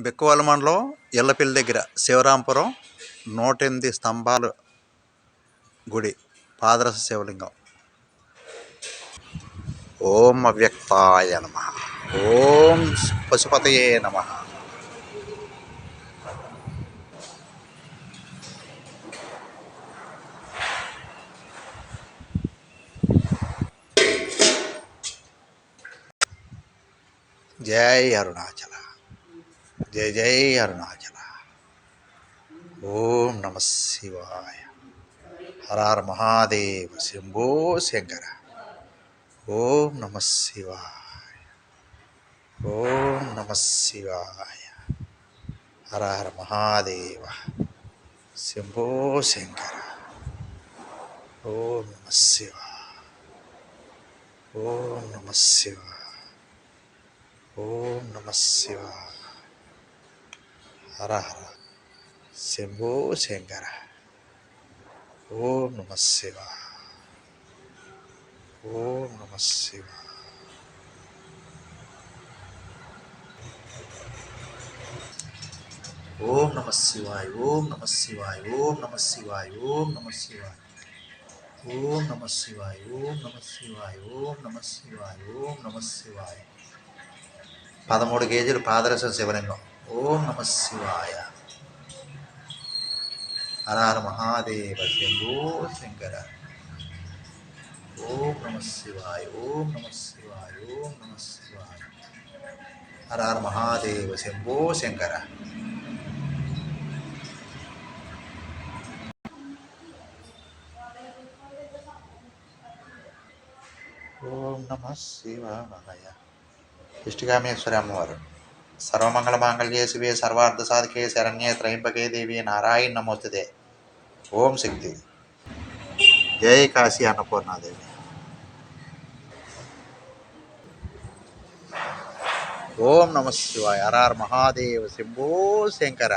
బెక్కువల మండలం ఎల్లపల్లి దగ్గర శివరాంపురం 108 స్తంభాలు గుడి పాదరస శివలింగం. ఓం అవ్యక్తాయ నమః. ఓం పశుపతయే నమః. జై అరుణాచల, జై జై అరుణాచల. ఓం నమ శివాయ. హర హర మహాదేవ శంభో శంకర. ఓం నమ శివాయ. ఓం నమ శివాయ. హర హర మహాదేవ శంభో శంకర. ఓం నమ శివాయ. ఓం నమ శివాయ. ఓం నమ శివాయ. హర హర శంభో శంకర. ఓం నమ శివాయ. ఓం నమ శివాయ. ఓం నమ శివాయ. ఓం నమ శివాయ. ఓం నమ శివాయ. ఓం నమ శివాయ. ఓం నమ శివాయ. ఓం నమ శివాయ. ఓం నమ శివాయ. ఓం నమ శివాయ. 13 కేజీలు పాదరసం శివలింగం. ఓం నమ శివాయ. హర హర మహాదేవ శంభో శంకర. ఓం నమ శివాయ. ఓం నమ శివాయ. ఓం నమ శివాయ. హర హర మహాదేవ శంభో శంకర. ఓం నమ శివాయ. ఇష్టికామేశ్వరి అమ్మవారు. సర్వమంగళ మాంగళ్యే శివే సర్వార్థ సాధికే శరణ్యే త్రయంబకే దేవి నారాయణ నమోస్తుతే. ఓం శక్తి. జై కాశీ అన్నపూర్ణాదేవి. ఓం నమ శివాయ. హర హర మహాదేవ శంభో శంకర.